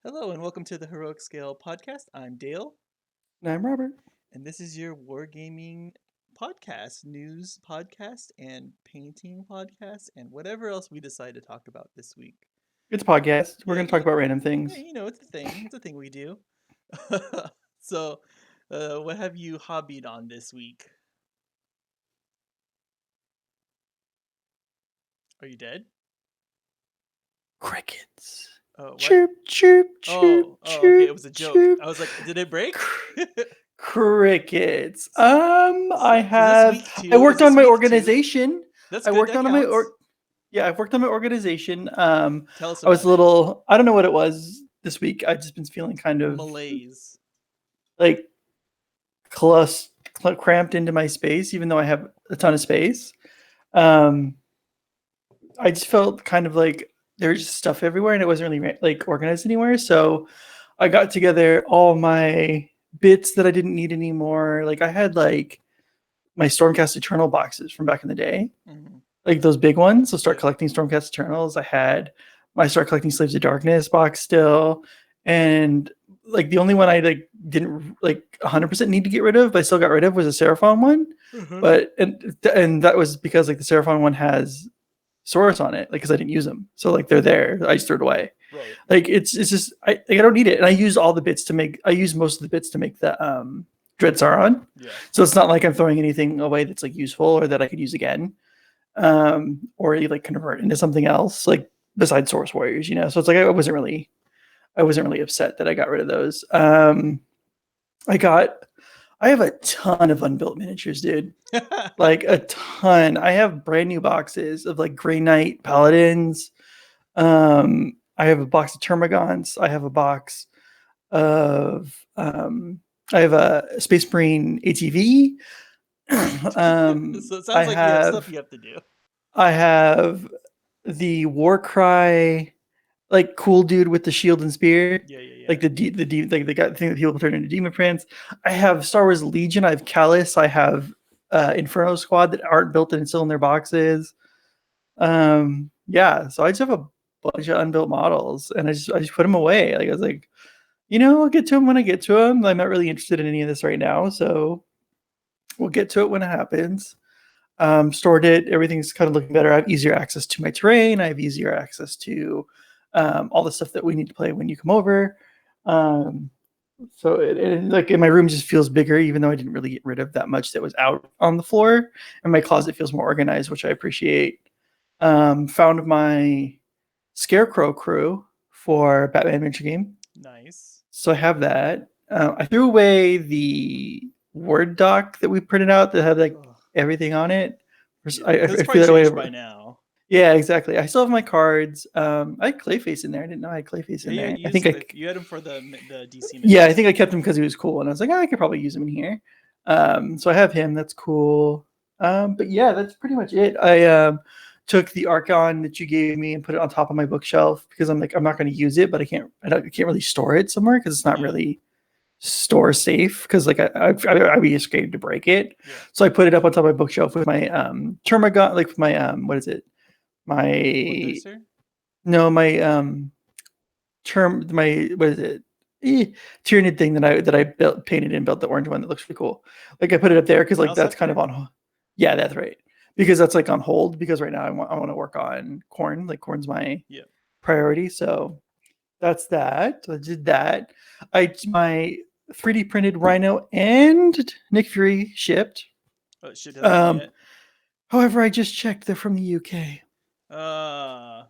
Hello and welcome to the Heroic Scale podcast. I'm Dale, And I'm Robert. and this is your wargaming podcast, news podcast, and painting podcast, and whatever else we decide to talk about this week. It's a podcast. We're Yeah, going to talk about random yeah, things. it's a thing. It's a thing we do. so, what have you hobbied on this week? Are you dead? Crickets. Oh, what? Chirp, chirp, chirp, Okay. It chirp, was a joke. chirp. I was like, did it break? Crickets. So, this week I too? Is worked this on my week too? organization. That's I good. worked That on my counts. Yeah, I've worked on my organization. Tell us I was about a it. little, I don't know what it was this week. I've just been feeling kind of Malaise. like cramped into my space, even though I have a ton of space. Um, I just felt kind of like there's just stuff everywhere and it wasn't really like organized anywhere. So I got together all my bits that I didn't need anymore. Like I had like my Stormcast Eternal boxes from back in the day, Mm-hmm. like those big ones. So start Yep. collecting Stormcast Eternals. I had my Start Collecting Slaves of Darkness box still, and like the only one I like didn't like 100% need to get rid of, but I still got rid of was a Seraphon one. Mm-hmm. But and that was because like the Seraphon one has Source on it, like because I didn't use them, so like they're there. I just threw it away. Right. Like it's just I don't need it, and I use all the bits to make. I use most of the bits to make the Dread Sauron. Yeah. So it's not like I'm throwing anything away that's like useful or that I could use again, or like convert into something else like besides Source Warriors. So it's like I wasn't really upset that I got rid of those. I have a ton of unbuilt miniatures, dude. Like a ton. I have brand new boxes of like Grey Knight Paladins. I have a box of Termagants. I have a box of I have a Space Marine ATV. So it I sounds like you have stuff have you have to do. I have the Warcry like cool dude with the shield and spear, Yeah, yeah, yeah. like like the guy thing that people turn into demon prince. I have Star Wars Legion. I have Callus. I have Inferno Squad that aren't built and still in their boxes. Yeah, so I just have a bunch of unbuilt models, and I just put them away. Like I was like, I'll get to them when I get to them. I'm not really interested in any of this right now, so we'll get to it when it happens. Stored it. Everything's kind of looking better. I have easier access to my terrain. I have easier access to all the stuff that we need to play when you come over. Um, so like in my room just feels bigger, even though I didn't really get rid of that much that was out on the floor. And my closet feels more organized, which I appreciate. Found my Scarecrow crew for Batman Adventure Game. Nice. So I have that. I threw away the Word doc that we printed out that had like Ugh. everything on it. Yeah, I because it's feel probably that way. changed by now. Yeah, exactly. I still have my cards. I had Clayface in there. I didn't know I had Clayface Yeah, in you there. I used think Cliff. You had him for the DC yeah, I minis. think I kept him because he was cool, and I was like, I could probably use him in here. So I have him. That's cool. But yeah, that's pretty much it. I took the Archon that you gave me and put it on top of my bookshelf because I'm like, I'm not going to use it, but I can't really store it somewhere because it's not Yeah. really store safe because like I'd be scared to break it. Yeah. So I put it up on top of my bookshelf with my Termagant, like with my what is it? Wood My Thirster? no, my my what is it? Tyranid thing that I built, painted and built the orange one that looks really cool. Like I put it up there because like that's kind of Malceptor? on. Yeah, that's right. Because that's like on hold because right now I want to work on corn. Like corn's my Yeah. priority. So that's that. So I did that. My 3D printed Rhino and Nick Fury shipped. Oh, shit hasn't come Um, yet. However, I just checked. They're from the UK. Uh,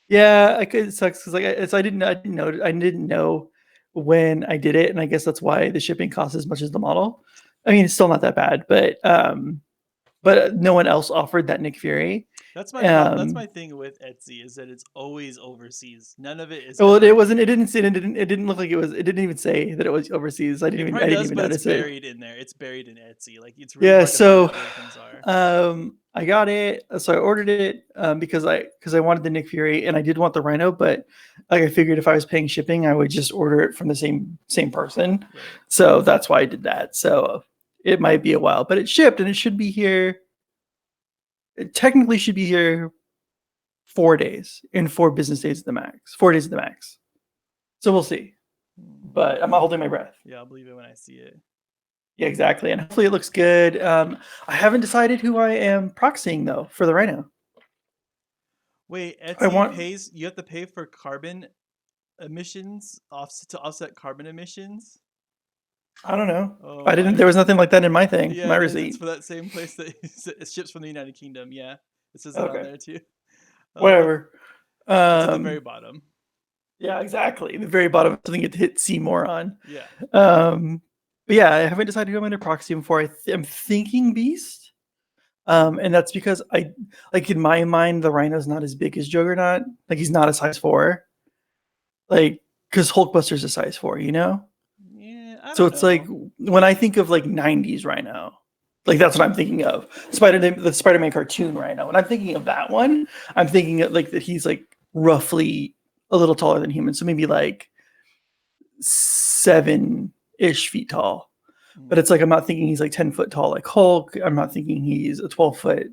Yeah, it sucks because like I didn't know when I did it, and I guess that's why the shipping costs as much as the model. I mean, it's still not that bad, but no one else offered that Nick Fury. that's my problem. That's Um, my thing with Etsy is that it's always overseas. None of it is well, ever it wasn't. here. It didn't look like it was. It didn't even say that it was overseas. It probably I didn't does, even but it's notice it. buried in there. It's buried in Etsy. Like it's really Yeah, hard to find so out where things are. I got it. So I ordered it because I wanted the Nick Fury and I did want the Rhino, but like I figured if I was paying shipping, I would just order it from the same person. Right. So that's why I did that. So it might be a while, but it shipped and it should be here. It technically should be here 4 days in 4 business days at the max. 4 days at the max. So we'll see. But I'm not holding my breath. Yeah, I'll believe it when I see it. Yeah, exactly. And hopefully it looks good. I haven't decided who I am proxying though for the Rhino. Wait, I Etsy want. pays. You have to pay for carbon emissions to offset carbon emissions. I don't know. Oh I didn't. my. There was nothing like that in my thing, Yeah, my it is. It's receipt. for that same place that it ships from the United Kingdom. Yeah, it says it on Okay, there too. Uh, whatever. it's at the very Um, bottom. yeah, exactly. The very bottom, something you hit see more on. Yeah. But yeah, I haven't decided who I'm going to proxy him for. I'm thinking Beast. And that's because I like in my mind the Rhino's not as big as Juggernaut. Like he's not a size 4. Like because Hulkbuster's a size 4, you know. Yeah, I So don't it's like know. when I think of like '90s Rhino, like that's what I'm thinking of. The Spider-Man cartoon Rhino. When I'm thinking of that one, I'm thinking of like that he's like roughly a little taller than human, so maybe like 7-ish feet tall. But Mm. it's like I'm not thinking he's like 10 foot tall like Hulk. I'm not thinking he's a 12 foot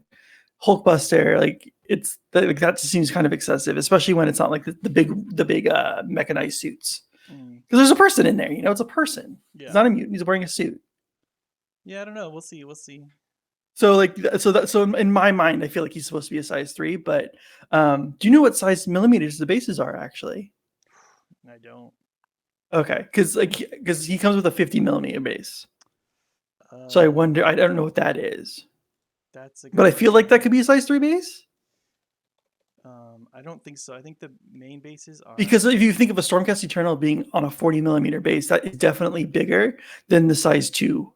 Hulkbuster. Like it's like that just seems kind of excessive, especially when it's not like the big mechanized suits. Mm. Because there's a person in there, you know, it's a person. He's Yeah. not a mutant. He's wearing a suit. Yeah, I don't know. We'll see. We'll see. So like so in my mind, I feel like he's supposed to be a size 3. But do you know what size millimeters the bases are actually? I don't. Okay, because he comes with a 50 millimeter base. So I Uh, wonder. I don't know what that is, that's a but good I feel like that question. could be a size 3 base. I don't think so. I think the main bases are. Because if you think of a Stormcast Eternal being on a 40 millimeter base, that is definitely bigger than the size 2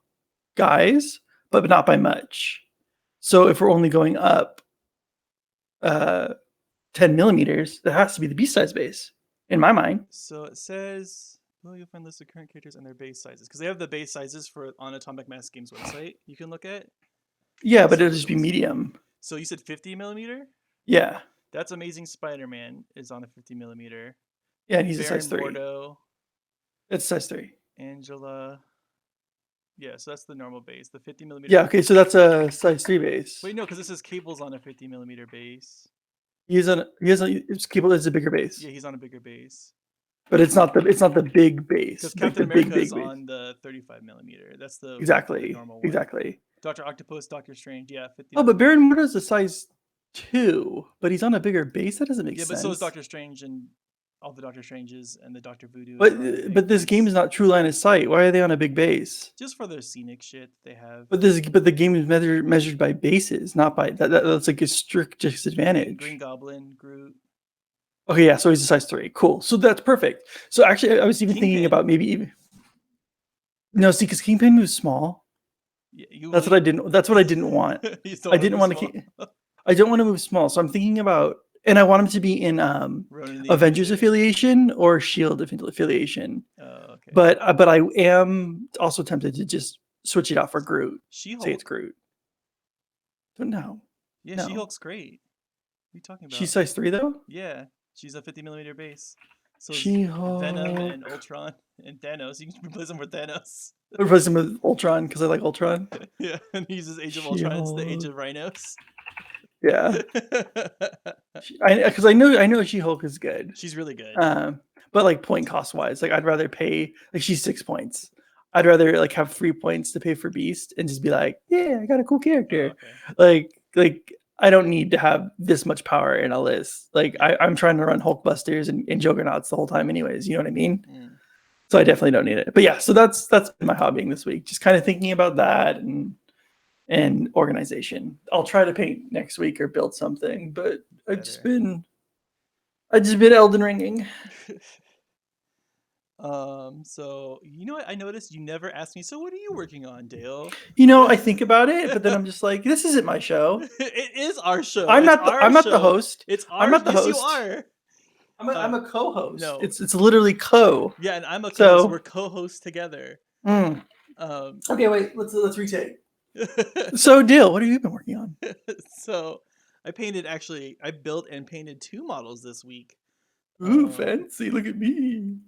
guys, but not by much. So if we're only going up uh, 10 millimeters, that has to be the beast size base in my mind. So it says, well, you'll find lists of current characters and their base sizes because they have the base sizes for on Atomic Mass Games website. You can look at. Yeah, but So it'll just be medium. So you said 50 millimeter. Yeah. That's Amazing Spider-Man is on a 50 millimeter. Yeah, and he's a size Baron 3. Bordeaux, It's size 3. Angela. Yeah, so that's the normal base. The 50 millimeter. Yeah, okay, so that's a size 3 base. Wait, no, because this is Cable's on a 50 millimeter base. Cable is a bigger base. Yeah, he's on a bigger base. But it's not the big base. Because Like Captain the big America is base. on the 35 millimeter. That's the Exactly. normal one. Exactly. Doctor Octopus, Doctor Strange, yeah, 50. Oh, but Baron Mordo is a size 2, but he's on a bigger base. That doesn't make sense. Yeah, but so is Doctor Strange and all the Doctor Stranges and the Doctor Voodoo. But this game is not true line of sight. Why are they on a big base? Just for their scenic shit they have. But the game is measured by bases, not by that's like a strict disadvantage. Green Goblin, Groot. Okay, yeah, so he's a size 3. Cool. So that's perfect. So actually, I was even Kingpin. thinking about maybe even no, see, because Kingpin was small. Yeah, That's what I didn't. That's what I didn't want. I didn't want to. I don't want to move small. So I'm thinking about, and I want him to be in Avengers affiliation or Shield affiliation. Oh, okay. But I am also tempted to just switch it out for Groot. She-Hulk. Say it's Groot. Don't know. Yeah, no. She-Hulk's great. What are you talking about? She's size 3 though. Yeah, she's a 50 millimeter base. So She-Hulk. Venom and Ultron and Thanos. You can replace him with Thanos. Replace him with Ultron because I like Ultron. Yeah, and he uses Age of Ultron. It's the Age of Rhinos. Yeah, because I know She-Hulk is good. She's really good. But like point cost wise, like I'd rather pay like she's 6 points. I'd rather like have 3 points to pay for Beast and just be like, yeah, I got a cool character. Oh, okay. Like I don't need to have this much power in a list. Like I'm trying to run Hulkbusters and Juggernauts the whole time, anyways. You know what I mean? Mm. So I definitely don't need it. But yeah, so that's been my hobbying this week. Just kind of thinking about that and organization. I'll try to paint next week or build something, but I've just been Elden Ringing. So you know what I noticed? You never asked me. So what are you working on, Dale? You know, I think about it, but then I'm just like, this isn't my show. It is our show. I'm not the host. It's our. I'm not the host. You are. I'm a co-host. No, it's literally co. Yeah, and I'm a co-host. So, we're co-hosts together. Okay, wait. Let's retake. So, Dale, what have you been working on? So, I built and painted 2 models this week. Ooh, fancy! Look at me.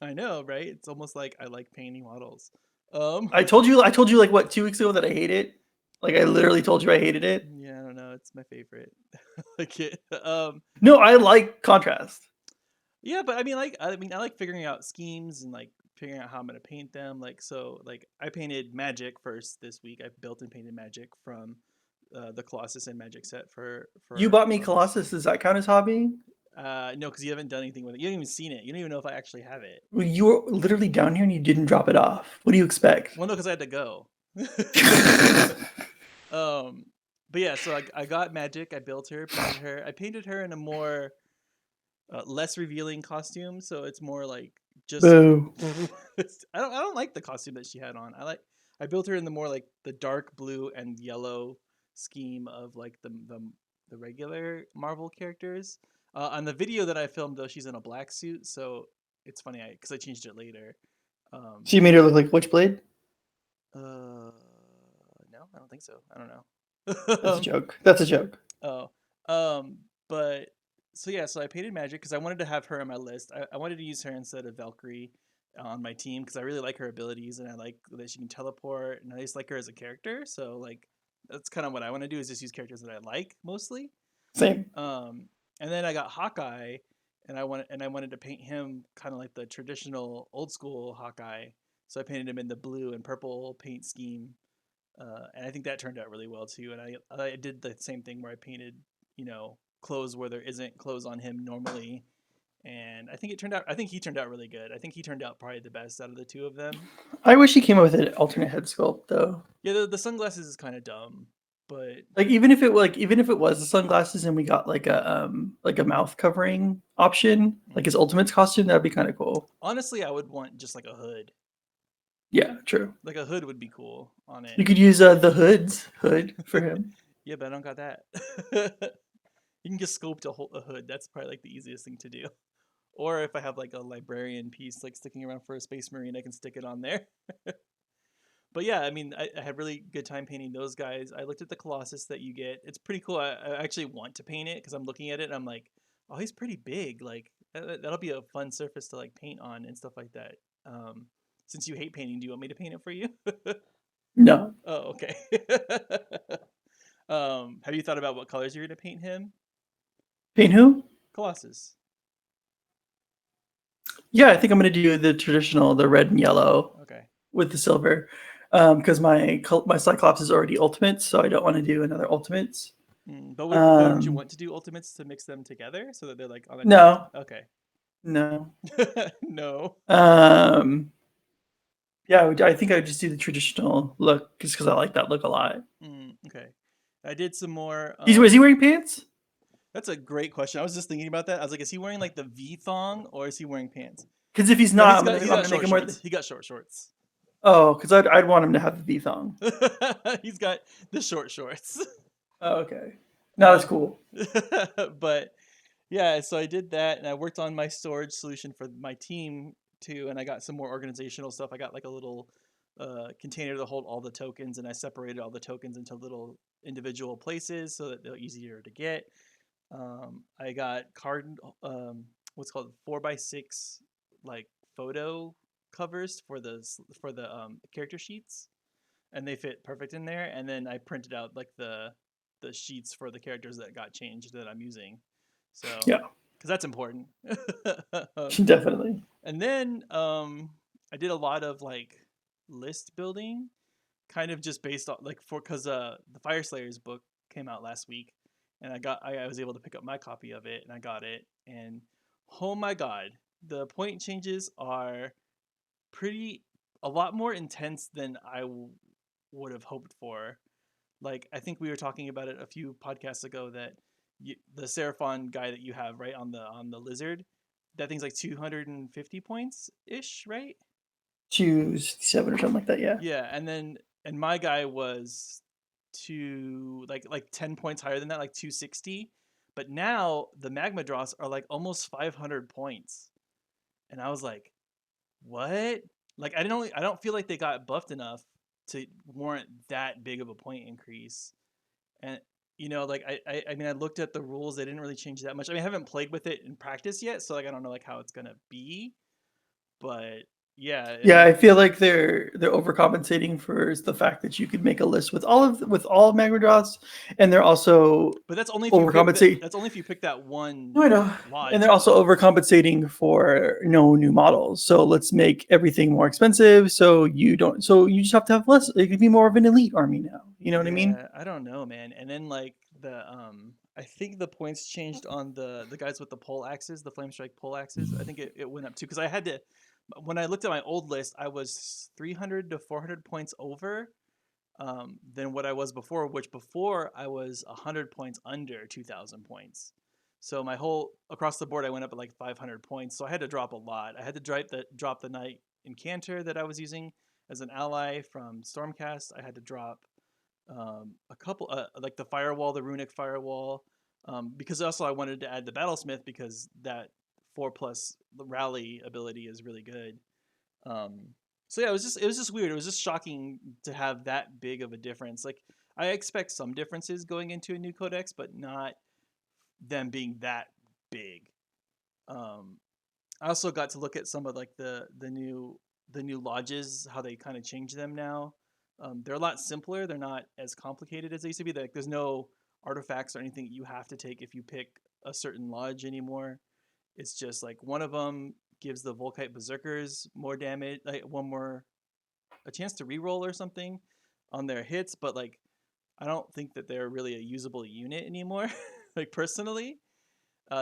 I know, right? It's almost like I like painting models. I told you like what 2 weeks ago that I hate it. Like I literally told you I hated it. Yeah, I don't know. It's my favorite. Like it. No, I like contrast. Yeah, but I like figuring out schemes and like figuring out how I'm gonna paint them. Like so, like I painted Magic first this week. I built and painted Magic from the Colossus and Magic set You for bought me August. Colossus. Does that count as hobbying? No, because you haven't done anything with it. You haven't even seen it. You don't even know if I actually have it. Well, you were literally down here and you didn't drop it off. What do you expect? Well, no, because I had to go. um, but yeah, so I got Magic. I built her, painted her. I painted her in a more less revealing costume, so it's more like just. Boo. I don't like the costume that she had on. I built her in the more like the dark blue and yellow scheme of like the regular Marvel characters. On the video that I filmed though, she's in a black suit, so it's funny because I changed it later. Um, So you made her look like Witchblade? no, I don't think so. I don't That's a know. joke. That's a joke. Oh, but so yeah, so I painted Magic because I wanted to have her on my list. I wanted to use her instead of Valkyrie on my team because I really like her abilities and I like that she can teleport and I just like her as a character. So like that's kind of what I want to do is just use characters that I like mostly. Same. Um, and then I got Hawkeye, and I wanted to paint him kind of like the traditional old school Hawkeye. So I painted him in the blue and purple paint scheme, and I think that turned out really well too. And I did the same thing where I painted clothes where there isn't clothes on him normally, and I think it turned out. I think he turned out really good. I think he turned out probably the best out of the two of them. I wish he came up with an alternate head sculpt though. Yeah, the sunglasses is kind of dumb, but Even if it was the sunglasses and we got like a mouth covering option, like his Ultimates costume, that'd be kind of cool. honestly, I would want just like a hood. Yeah, true. Like a hood would be cool on it. You could use the hood for him. Yeah, but I don't got that. You can just sculpt a hood. That's probably like the easiest thing to do. Or if I have like a librarian piece like sticking around for a space marine, I can stick it on there. But yeah, I mean, I had really good time painting those guys. I looked at the Colossus that you get. It's pretty cool. I actually want to paint it because I'm looking at it and I'm like, oh, he's pretty big. Like that'll be a fun surface to like paint on and stuff like that. Since you hate painting, do you want me to paint it for you? No. Oh, okay. Have you thought about what colors you're gonna paint him? Paint who? Colossus. Yeah, I think I'm gonna do the traditional, the red and yellow Okay. with the silver, because my Cyclops is already Ultimates, so I don't want to do another Ultimates. But wouldn't you want to do ultimates to mix them together so that they're like on a different? No, Okay. no. No. Um, yeah, I think I would just do the traditional look just because I like that look a lot. Okay. I did some more. Is he wearing pants? That's a great question. I was just thinking about that. I was like, is he wearing like the V thong or is he wearing pants? Because if he's No, not, he's I'm got gonna make short him wear. shorts. He got short shorts. Oh, because I'd want him to have the V thong. He's got the short shorts. Oh, okay. No, that's cool. But yeah, so I did that and I worked on my storage solution for my team too, and I got some more organizational stuff. I got like a little container to hold all the tokens, and I separated all the tokens into little individual places so that they're easier to get. I got what's called 4x6 like photo covers for the character sheets, and they fit perfect in there. And then I printed out like the sheets for the characters that got changed that I'm using. So Yeah, because that's important. definitely. And then I did a lot of like list building, kind of just based on like for because the Fire Slayers book came out last week, and I was able to pick up my copy of it, and I got it, and oh my god, the point changes are pretty a lot more intense than would have hoped for. Like I think we were talking about it a few podcasts ago that the Seraphon guy that you have right on the lizard, that thing's like 250 points ish, right? 267 or something like that. Yeah. Yeah, and my guy was like 10 points higher than that, like 260. But now the magma dross are like almost 500 points. And I was like, "What?" Like I don't feel like they got buffed enough to warrant that big of a point increase. And like I mean I looked at the rules, they didn't really change that much. I mean I haven't played with it in practice yet, so like I don't know like how it's going to be, but Yeah, Yeah, and I feel like they're overcompensating for the fact that you could make a list with all magma drops, and they're also but that's only if you pick that. overcompensate. That's only if you pick that No, one I know, and lodge, they're also though. overcompensating for no new models. So let's make everything more expensive. So you don't. So you just have to have less. It could be more of an elite army now. You know what I mean? Yeah, I don't know, man. And then like I think the points changed on the guys with the pole axes, the flame strike pole axes. I think it went up too because I had to when I looked at my old list, I was 300 to 400 points over than what I was before, which before I was 100 points under 2,000 points. So my whole across the board, I went up at like 500 points. So I had to drop a lot. I had to drop the Knight Incanter that I was using as an ally from Stormcast. I had to drop a couple, like the firewall, the runic firewall, because also I wanted to add the battlesmith because that 4+ rally ability is really good. Um, so yeah, it was just weird. It was just shocking to have that big of a difference. Like I expect some differences going into a new codex, but not them being that big. Um, I also got to look at some of like the new lodges, how they kind of change them now. They're a lot simpler. They're not as complicated as they used to be. Like there's no artifacts or anything you have to take if you pick a certain lodge anymore. It's just like one of them gives the Volkite Berserkers more damage, like one more a chance to reroll or something on their hits, but like I don't think that they're really a usable unit anymore. Like personally,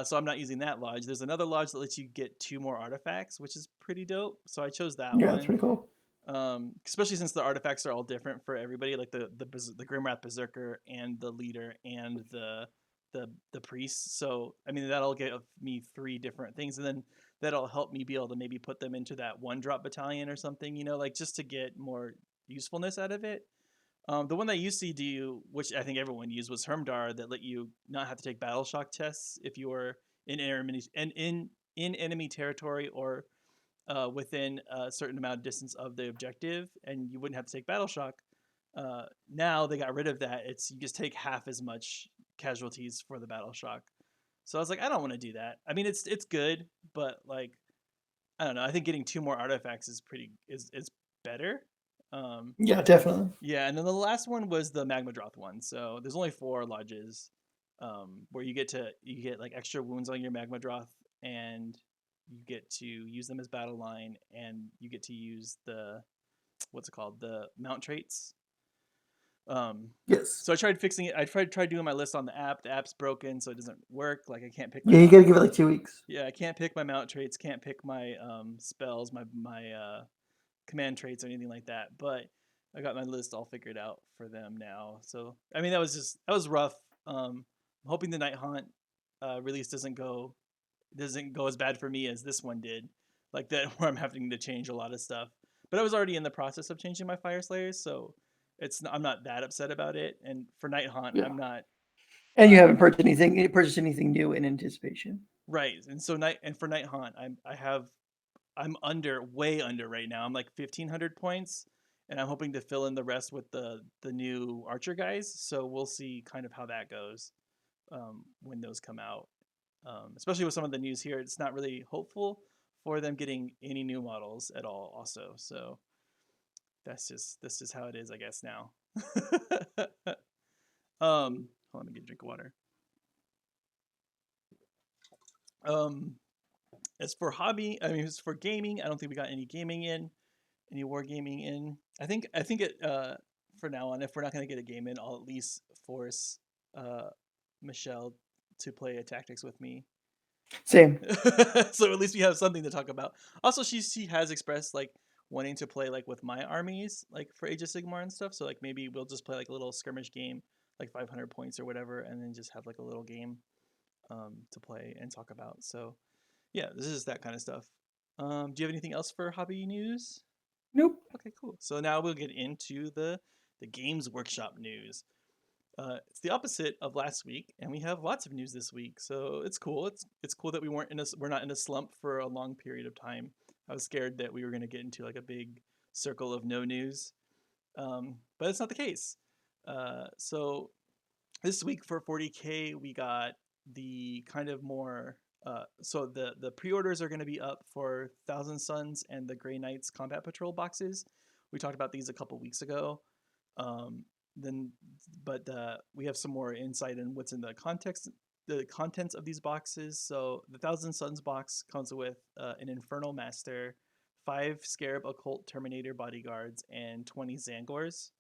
so I'm not using that lodge. There's another lodge that lets you get 2 more artifacts, which is pretty dope. So I chose that Yeah, that's one. pretty cool. Especially since the artifacts are all different for everybody, like the Grimwrath Berserker and the leader and the priest. So I mean that'll give me 3 different things, and then that'll help me be able to maybe put them into that 1-drop battalion or something. Like just to get more usefulness out of it. The one that used to do, which I think everyone used, was Hermdar, that let you not have to take battle shock tests if you were in enemy territory or within a certain amount of distance of the objective, and you wouldn't have to take battle shock. Now they got rid of that. It's you just take half as much casualties for the battle shock. So I was like, I don't want to do that. I mean, it's good, but like I don't know. I think getting 2 more artifacts is better. Um, Yeah, definitely. yeah, and then the last one was the Magmadroth one. So there's only 4 lodges where you get like extra wounds on your Magmadroth, and you get to use them as battle line, and you get to use the what's it called, the mount traits. Um, Yes. so I tried fixing it. I tried doing my list on the app. The app's broken, so it doesn't work. Like I can't pick my Yeah, you mount. got to give it like 2 weeks. Yeah, I can't pick my mount traits. Can't pick my spells. My command traits or anything like that. But I got my list all figured out for them now. So I mean that was rough. I'm hoping the Night Haunt release doesn't go as bad for me as this one did, like that where I'm having to change a lot of stuff. But I was already in the process of changing my Fire Slayers, so I'm not that upset about it. And for Night Haunt, Yeah, I'm not and you uh, haven't purchased anything new in anticipation. right. And so for Night Haunt, I'm under way under right now. I'm like 1,500 points, and I'm hoping to fill in the rest with the new Archer guys. So we'll see kind of how that goes when those come out. Especially with some of the news here, it's not really hopeful for them getting any new models at all. Also, so that's just how it is, I guess now. Hold on, let me get a drink of water. Um, as for hobby, I mean, as for gaming, I don't think we got any wargaming in. I think it for now on, if we're not gonna get a game in, I'll at least force uh Michelle to play a tactics with me. Same. So at least we have something to talk about. Also, she has expressed like wanting to play like with my armies, like for Age of Sigmar and stuff. So like maybe we'll just play like a little skirmish game, like 500 points or whatever, and then just have like a little game to play and talk about. So yeah, this is that kind of stuff. Do you have anything else for hobby news? Nope. Okay, cool. So now we'll get into the Games Workshop news. It's the opposite of last week, and we have lots of news this week, so it's cool. It's cool that we're not in a slump for a long period of time. I was scared that we were going to get into like a big circle of no news, but it's not the case. So this week for 40K, we got the kind of more So the pre-orders are going to be up for Thousand Suns and the Grey Knights Combat Patrol boxes. We talked about these a couple weeks ago. Um, then, but we have some more insight in what's in the contents of these boxes. So the Thousand Suns box comes with an Infernal Master, 5 Scarab Occult Terminator bodyguards, and 20 Zangors.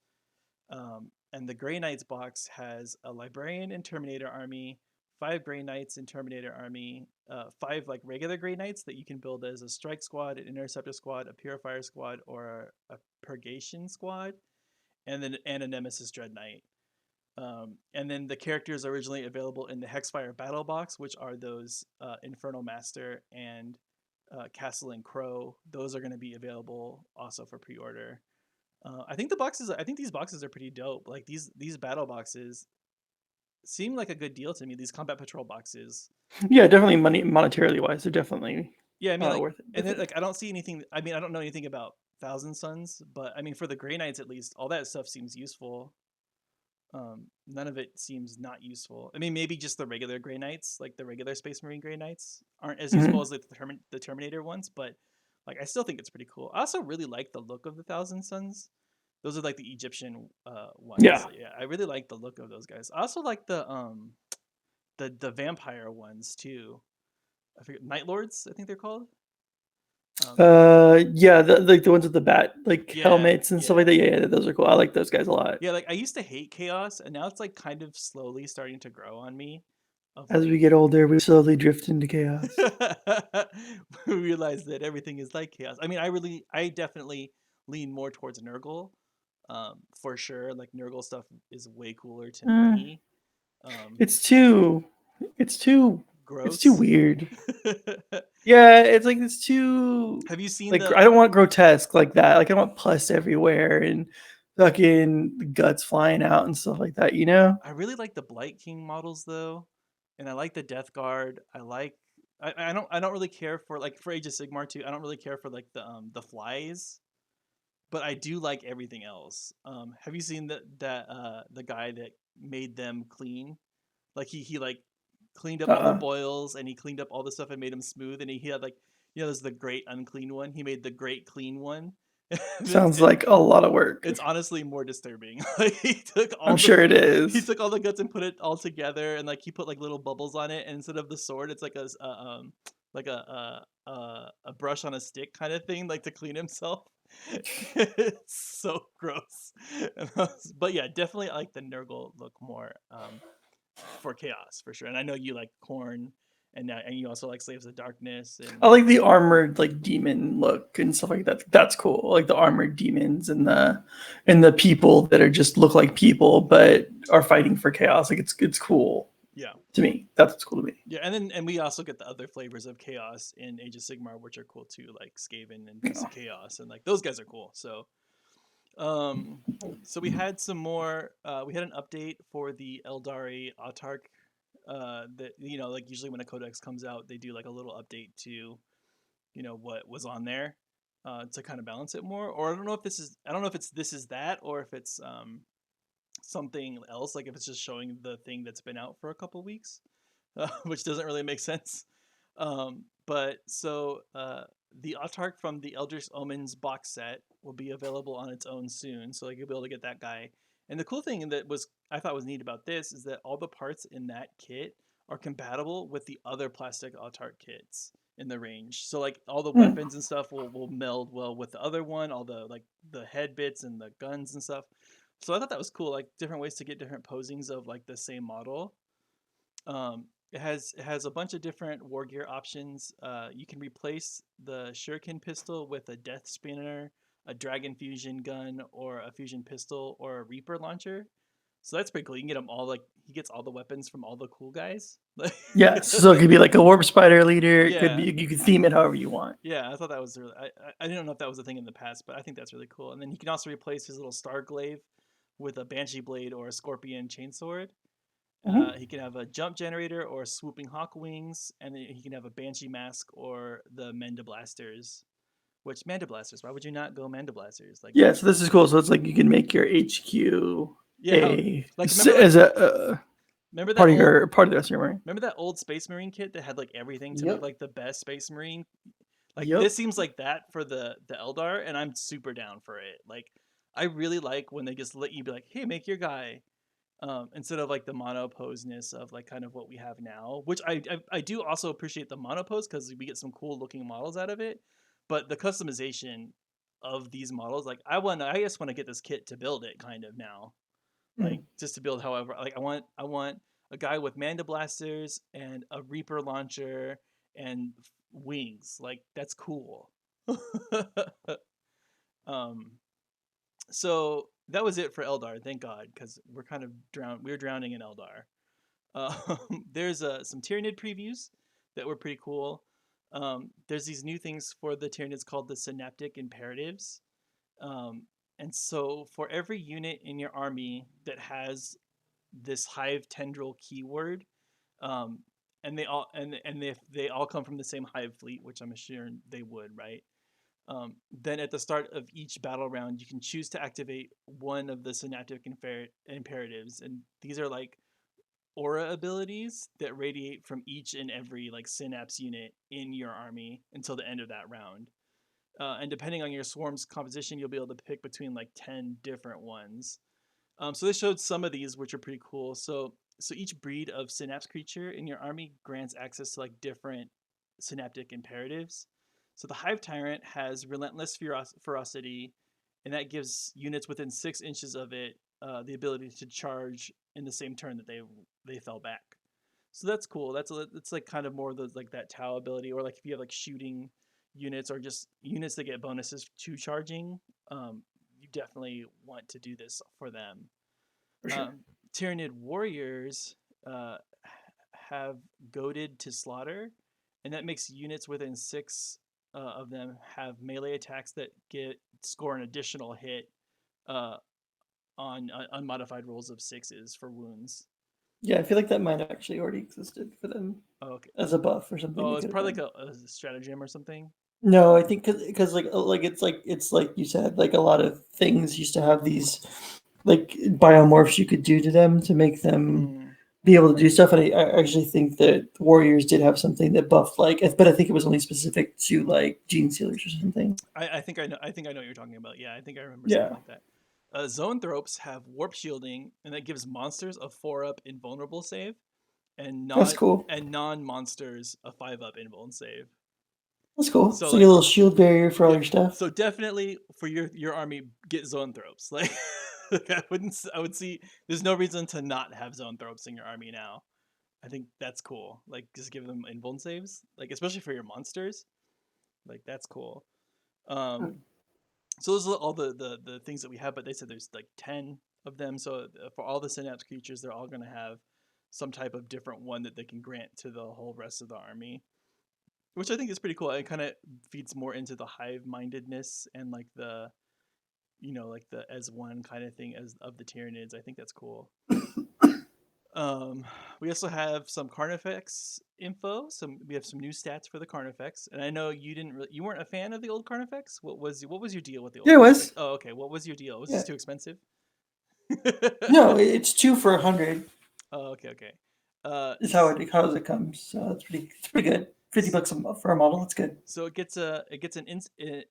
And the Grey Knights box has a Librarian and Terminator army, 5 Grey Knights and Terminator army, 5 like regular Grey Knights that you can build as a Strike Squad, an Interceptor Squad, a Purifier Squad, or a Purgation Squad, and a Nemesis Dread Knight. And then the characters originally available in the Hexfire Battle Box, which are those Infernal Master and Castle and Crow. Those are going to be available also for pre-order. I think these boxes are pretty dope. Like these battle boxes seem like a good deal to me. These combat patrol boxes. Yeah, definitely money monetarily wise, they're definitely Yeah, I mean like, worth it. and then like I don't see anything. I mean I don't know anything about Thousand Suns, but I mean for the Grey Knights at least, all that stuff seems useful. None of it seems not useful. I mean maybe just the regular Grey Knights, like the regular Space Marine Grey Knights, aren't as useful as like the Terminator ones, but like I still think it's pretty cool. I also really like the look of the Thousand Suns. Those are like the Egyptian ones. Yeah. So, yeah, I really like the look of those guys. I also like the vampire ones too. I forget Night Lords, I think they're called. Yeah, like the ones with the bat like Yeah, helmets and stuff like yeah. that. Yeah, those are cool. I like those guys a lot. Yeah, like I used to hate chaos and now it's like kind of slowly starting to grow on me of As we like get older, we slowly drift into chaos. we realize that everything is like chaos. I mean, I definitely lean more towards Nurgle. For sure. Like Nurgle stuff is way cooler to Uh, me. Um, it's too, it's too, it's too Gross. weird. Yeah, it's like it's too Have you seen like the? I don't want grotesque like that. Like I don't want pus everywhere and fucking guts flying out and stuff like that. You know? I really like the Blight King models though, and I like the Death Guard. I don't really care for like for Age of Sigmar too. I don't really care for like the flies, but I do like everything else. Have you seen the guy that made them clean? Like he like cleaned up all the Uh-uh. boils and he cleaned up all the stuff and made them smooth. And he had like there's the great unclean one. He made the great clean one. Sounds like a lot of work. It's honestly more disturbing. Like I'm sure it he is. took all the guts and put it all together, and like he put like little bubbles on it, and instead of the sword, it's like like a brush on a stick kind of thing, like to clean himself. It's so gross. But yeah, definitely I like the Nurgle look more for chaos for sure. And I know you like Corn, and you also like Slaves of Darkness I and like the armored like demon look and stuff like that. That's cool. Like the armored demons and the people that are just look like people but are fighting for chaos. Like it's cool yeah. to me. That's what's cool to me. Yeah, and we also get the other flavors of chaos in Age of Sigmar, which are cool too, like Skaven and Beast Yeah. of Chaos, and like those guys are cool. Um, so we had some more. We had an update for the Eldari Autarch. That like usually when a codex comes out, they do like a little update to what was on there, to kind of balance it more. Or I don't know if it's this is that, or if it's something else. Like if it's just showing the thing that's been out for a couple weeks, which doesn't really make sense. But so the Autarch from the Eldritch Omens box set will be available on its own soon, so like you'll be able to get that guy. And the cool thing that was I thought was neat about this is that all the parts in that kit are compatible with the other plastic Autarch kits in the range. So like all the Hmm. weapons and stuff will meld well with the other one, all the like the head bits and the guns and stuff. So I thought that was cool, like different ways to get different posings of like the same model. It has a bunch of different war gear options. You can replace the Shuriken pistol with a Death Spinner, a Dragon Fusion gun, or a Fusion pistol, or a Reaper launcher. So that's pretty cool. You can get them all. Like he gets all the weapons from all the cool guys. Like, Yeah, so it could be like a warp spider leader. It could yeah, be you could theme it however you want. yeah. I thought that was really. I didn't know if that was a thing in the past, but I think that's really cool. And then you can also replace his little Star Glaive with a Banshee blade or a Scorpion chainsword. Hmm. He can have a jump generator or swooping hawk wings, and then he can have a banshee mask or the Menda blasters. Which Manda blasters? Why would you not go Manda blasters? Like Yeah, those? so this is cool. So it's like you can make your HQ Yeah, a like remember as like a Remember that part of old the rest of your wearing. remember that old Space Marine kit that had like everything to make Yep. like the best Space Marine? Like Yep. this seems like that for the Eldar, and I'm super down for it. Like I really like when they just let you be like, hey, make your guy. Instead of like the monoposeness of like kind of what we have now, which I do also appreciate the monopose because we get some cool looking models out of it, but the customization of these models, like I just want to get this kit to build it kind of now, like Mm. just to build however like I want a guy with manda blasters and a Reaper launcher and wings, like that's cool. um so that was it for Eldar, thank God, because we're kind of we're drowning in Eldar. There's some Tyranid previews that were pretty cool. There's these new things for the Tyranids called the Synaptic Imperatives. Um, and so for every unit in your army that has this Hive Tendril keyword, um, and if they all come from the same Hive fleet, which I'm sure they would, right? Then at the start of each battle round, you can choose to activate one of the Synaptic Imperatives, and these are like aura abilities that radiate from each and every like synapse unit in your army until the end of that round. And depending on your swarm's composition, you'll be able to pick between like 10 different ones. So they showed some of these, which are pretty cool. So each breed of synapse creature in your army grants access to like different synaptic imperatives. So the Hive Tyrant has relentless ferocity, and that gives units within 6 inches of it the ability to charge in the same turn that they fell back. So that's cool. It's like kind of more of the like that Tau ability, or like if you have like shooting units or just units that get bonuses to charging, you definitely want to do this for them. For sure. Um, Tyranid warriors uh, have goaded to slaughter, and that makes units within 6 of them have melee attacks that get score an additional hit uh, on unmodified rolls of sixes for wounds. Yeah, I feel like that might have actually already existed for them Oh, okay. as a buff or something. Oh, It it's could have probably been. like a stratagem or something. No, I think because like you said, like a lot of things used to have these like biomorphs you could do to them to make them Mm. be able to do stuff. And I actually think that Warriors did have something that buffed but I think it was only specific to like gene sealers or something. I think I know. I think I know what you're talking about. Yeah, I think I remember something Yeah, like that. Zoanthropes have warp shielding, and that gives monsters a 4-up invulnerable save, and that's cool. non monsters a 5-up invuln save. That's cool. So So you get a like, little shield barrier for all yeah. your stuff. So definitely for your army, get Zoanthropes. Like, I would see. There's no reason to not have Zoanthropes in your army now. I think that's cool. Like, just give them invuln saves. Like, especially for your monsters. Like, that's cool. Um, so those are all the things that we have, but they said there's like 10 of them. So for all the synapse creatures, they're all going to have some type of different one that they can grant to the whole rest of the army, which I think is pretty cool. It kind of feeds more into the hive mindedness and like the like the as one kind of thing as of the Tyranids. I think that's cool. Um, we also have some Carnifex info. We have some new stats for the Carnifex, and I know you weren't a fan of the old Carnifex. What was your deal with the old Yeah, it Carnifex? was. Oh, okay. What was your deal? Was this Yeah. too expensive? No, it's 2 for 100 Oh, okay, okay. is how it comes. So it's pretty good. 50 bucks for a model. That's good. So it gets an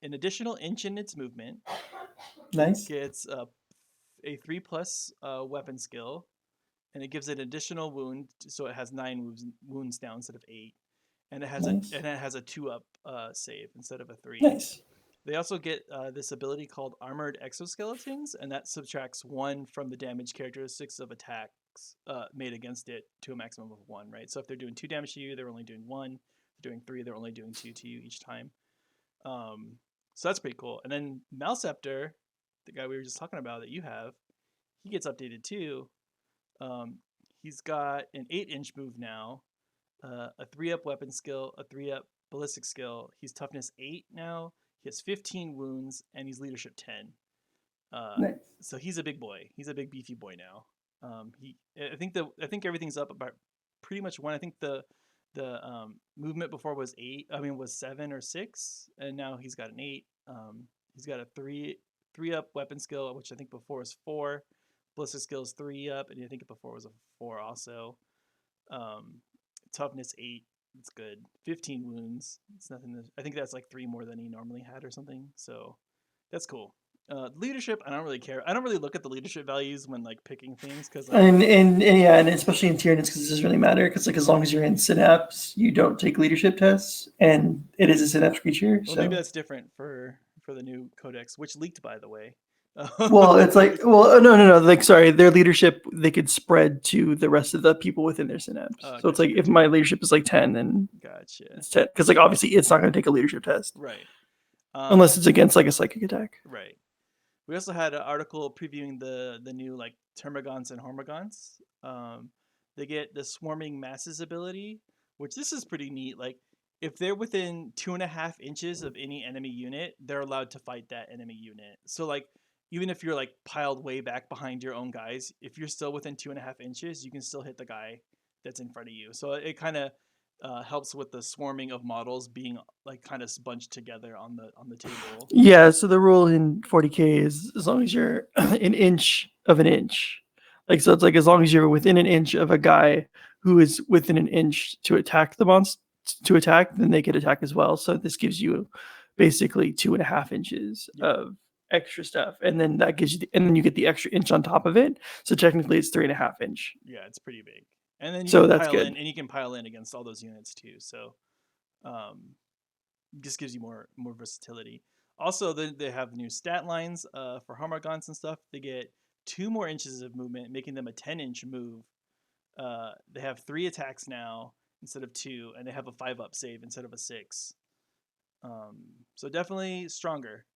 additional inch in its movement. It Nice. gets a 3+ weapon skill, and it gives it additional wound, so it has 9 wounds now instead of 8, and Nice. it has a 2-up save instead of a 3. Nice. They also get this ability called Armored Exoskeletons, and that subtracts 1 from the damage characteristics of attacks made against it to a maximum of 1. Right. So if they're doing 2 damage to you, they're only doing 1. If they're doing 3, they're only doing 2 to you each time. Um, so that's pretty cool. And then Malceptor, the guy we were just talking about that you have, he gets updated too. Um, he's got an 8-inch move now, a 3-up weapon skill, a 3-up ballistic skill. He's toughness 8 now. He has 15 wounds, and he's leadership 10. Uh, Nice. so he's a big boy. He's a big beefy boy now. I think everything's up about pretty much 1. I think the movement before was 8. I mean was 7 or 6, and now he's got an 8. He's got a 3 up weapon skill, which I think before was 4. ballistic skills 3 up, and I think before was a 4 also. Um, toughness 8. It's good. 15 wounds. It's nothing. I think that's like 3 more than he normally had or something. So that's cool. Leadership, I don't really care. I don't really look at the leadership values when like picking things because like and yeah, and especially in Tyranids, because it doesn't really matter. Because like as long as you're in Synapse, you don't take leadership tests, and it is a Synapse creature. well maybe So that's different for the new codex, which leaked by the way. well, it's like no, like sorry, their leadership they could spread to the rest of the people within their Synapse. So it's Gotcha, like if gotcha, my leadership is like 10, then gotcha. it's 10 because like obviously it's not going to take a leadership test Right. unless it's against like a psychic attack. Right. We also had an article previewing the new like Termagants and Hormagants. They get the Swarming Masses ability, which this is pretty neat. Like if they're within 2.5 inches of any enemy unit, they're allowed to fight that enemy unit. So like even if you're like piled way back behind your own guys, if you're still within 2.5 inches, you can still hit the guy that's in front of you. So it kind of helps with the swarming of models being like kind of bunched together on the table. Yeah, so the rule in 40k is as long as you're an inch of an inch. Like so it's like as long as you're within an inch of a guy who is within an inch to attack the monster to attack, then they could attack as well. So this gives you basically 2.5 inches Yeah. of extra stuff. And then that gives you and then you get the extra inch on top of it. So technically it's 3.5 inch. Yeah, it's pretty big. And then you So can that's pile good. in, and you can pile in against all those units too. So, um, just gives you more versatility. Also, they have new stat lines for Harmagons and stuff. They get 2 more inches of movement, making them a 10-inch move. They have 3 attacks now instead of 2, and they have a 5 up save instead of a 6. So definitely stronger.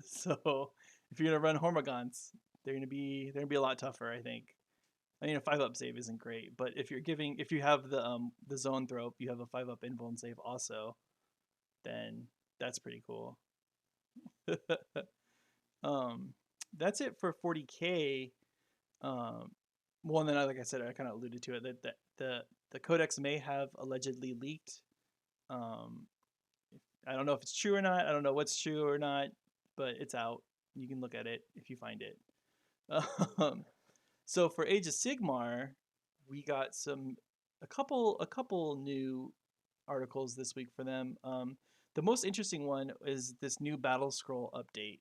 So if you're gonna run Hormagons, they're gonna be a lot tougher, I think. I mean, a 5 up save isn't great, but if you have the zone throw, you have a 5 up invuln save also, then that's pretty cool. um, that's it for 40k. Um, well, and then like I said, I kind of alluded to it that the codex may have allegedly leaked. Um, I don't know if it's true or not. I don't know what's true or not, but it's out. You can look at it if you find it. Um, so for Age of Sigmar, we got a couple new articles this week for them. The most interesting one is this new battle scroll update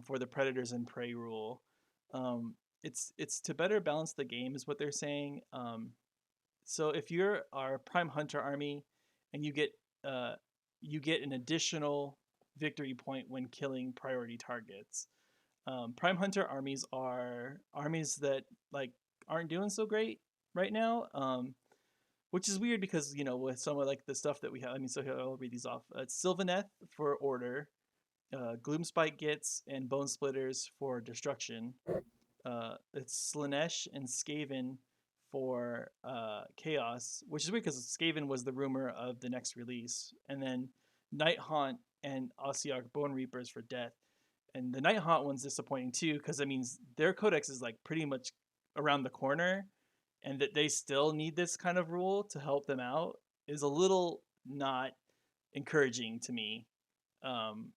for the Predators and Prey rule. It's to better balance the game, is what they're saying. So if you're our Prime Hunter army, and uh, you get an additional victory point when killing priority targets. Prime Hunter armies are armies that like aren't doing so great right now, which is weird because with some of like the stuff that we have. I mean, so here I'll read these off. It's Sylvaneth for order, Gloomspite Gits and Bone Splitters for destruction. It's Slanesh and Skaven for chaos, which is weird because Skaven was the rumor of the next release, and then Night Haunt and Ossiarch Bone Reapers for death. And the Night Haunt one's disappointing too because it means their codex is like pretty much around the corner, and that they still need this kind of rule to help them out is a little not encouraging to me. Um,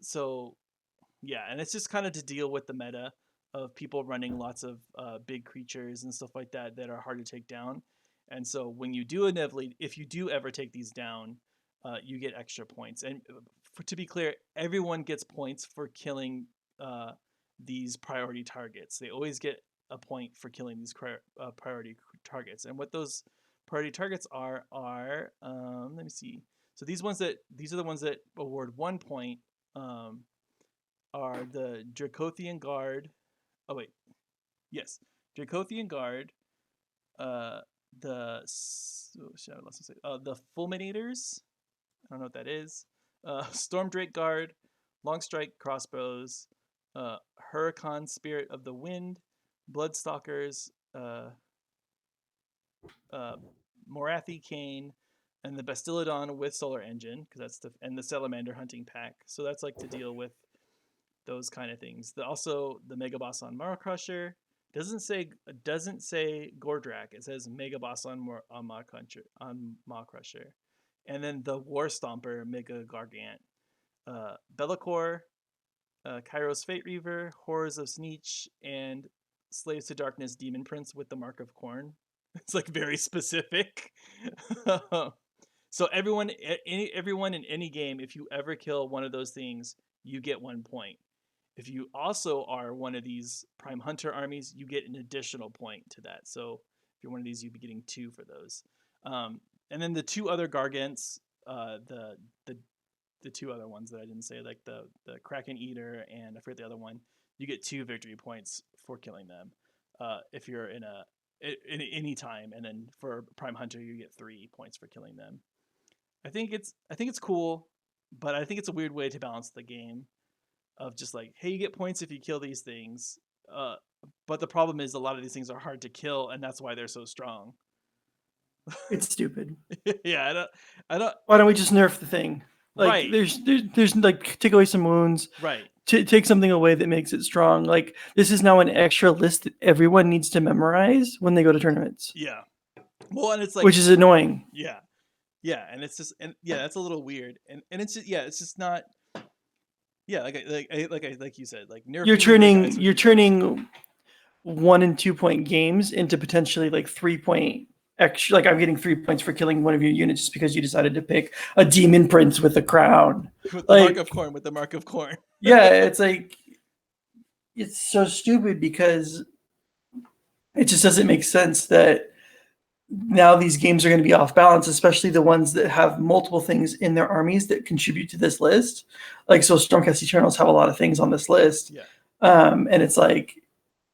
so yeah, and it's just kind of to deal with the meta of people running lots of big creatures and stuff like that are hard to take down. And so when you do inevitably, if you do ever take these down, you get extra points. And to be clear, everyone gets points for killing these priority targets. They always get a point for killing these priority targets. And what those priority targets are let me see. So these are the ones that award 1 point. Are the Dracothian Guard. Oh wait, yes, Dracothian Guard. Uh, the Fulminators. I don't know what that is. Stormdrake Guard, Longstrike Crossbows, Huracan Spirit of the Wind, Bloodstalkers, uh, Morathi Cane, and the Bastillodon with Solar Engine, because and the Salamander Hunting Pack. So that's like to deal with those kind of things. Also the Mega Boss on Maw Crusher doesn't say Gordrak. It says Mega Boss on Maw Crusher, and then the War Stomper Mega Gargant, Be'lakor, Kairos Fate Reaver, Horrors of Sneech, and Slaves to Darkness Demon Prince with the Mark of Corn. It's like very specific. So everyone in any game, if you ever kill one of those things, you get 1 point. If you also are one of these Prime Hunter armies, you get an additional point to that. So if you're one of these, you'd be getting 2 for those. And then the 2 other Gargants, the 2 other ones that I didn't say, like the Kraken Eater and I forget the other one, you get 2 victory points for killing them. If you're in any time, and then for Prime Hunter, you get 3 points for killing them. I think it's cool, but I think it's a weird way to balance the game of just like, hey, you get points if you kill these things. But the problem is a lot of these things are hard to kill, and that's why they're so strong. It's stupid. Yeah, I don't. Why don't we just nerf the thing? Like, Right. there's like take away some wounds. Right. Take something away that makes it strong. Like, this is now an extra list that everyone needs to memorize when they go to tournaments. Yeah. Well, and it's like, which is annoying. Yeah. Yeah, and it's just, and yeah, that's a little weird, and it's just, yeah, it's just not. Yeah, like you said, like you're turning 1 and 2 point games into potentially like 3 point extra. Like, I'm getting 3 points for killing one of your units just because you decided to pick a demon prince with a crown. With the Mark of Corn. With the Mark of Corn. Yeah, it's like, it's so stupid because it just doesn't make sense that now these games are going to be off balance, especially the ones that have multiple things in their armies that contribute to this list. Like, so Stormcast Eternals have a lot of things on this list. Yeah. And it's like,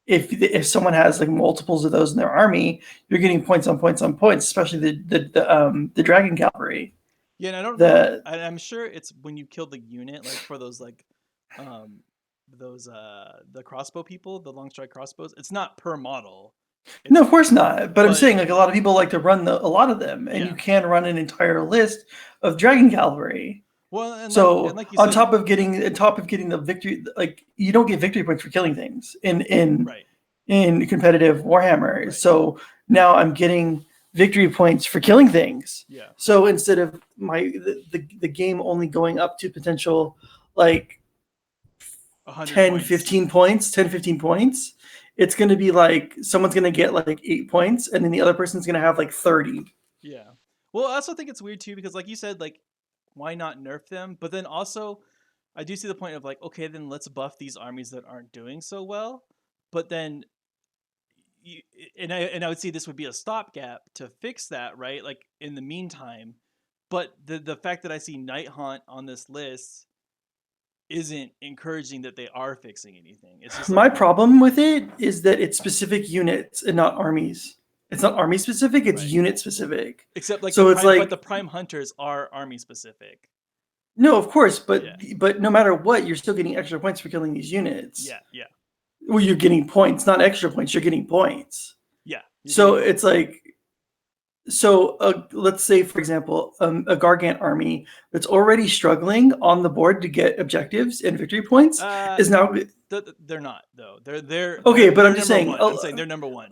if someone has like multiples of those in their army, you're getting points on points on points, especially the Dragon Cavalry. Yeah, and I don't know. I'm sure it's when you kill the unit, like for those like the crossbow people, the long strike crossbows. It's not per model. No, of course not. But I'm saying, like, a lot of people like to run a lot of them, and you can run an entire list of Dragon Cavalry. Well, and so like you on said, top of getting the victory, like, you don't get victory points for killing things in competitive Warhammer. Right. So now I'm getting victory points for killing things. Yeah. So instead of the game only going up to potential like 10, 15 points, it's going to be like someone's going to get like 8 points, and then the other person's going to have like 30. Yeah. Well, I also think it's weird too, because like you said, like, why not nerf them? But then also, I do see the point of like, okay, then let's buff these armies that aren't doing so well. But then, I would see this would be a stopgap to fix that, right? Like, in the meantime. But the fact that I see Night Haunt on this list isn't encouraging that they are fixing anything. It's just my problem with it is that it's specific units and not armies. It's not army specific, it's unit specific. Except like, so but the Prime Hunters are army specific. No, of course, but no matter what, you're still getting extra points for killing these units. Yeah. Well, you're getting points, not extra points. You're getting points. Yeah. So it's like, let's say, for example, a Gargant army that's already struggling on the board to get objectives and victory points is now. They're not, though. They're okay, but I'm just saying. I'm saying they're number one.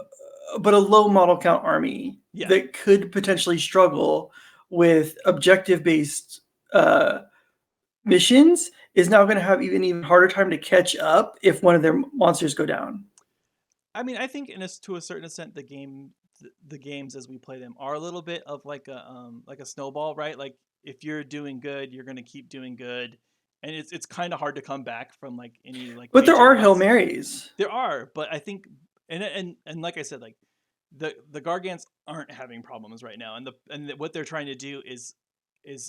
But a low model count army that could potentially struggle with objective-based missions is now going to have even harder time to catch up if one of their monsters go down. I mean, I think to a certain extent, the games as we play them are a little bit of like a snowball, right? Like, if you're doing good, you're going to keep doing good, and it's kind of hard to come back from like any like. But there are Hail Marys. There are, but I think, and like I said, like the Gargants aren't having problems right now, and what they're trying to do is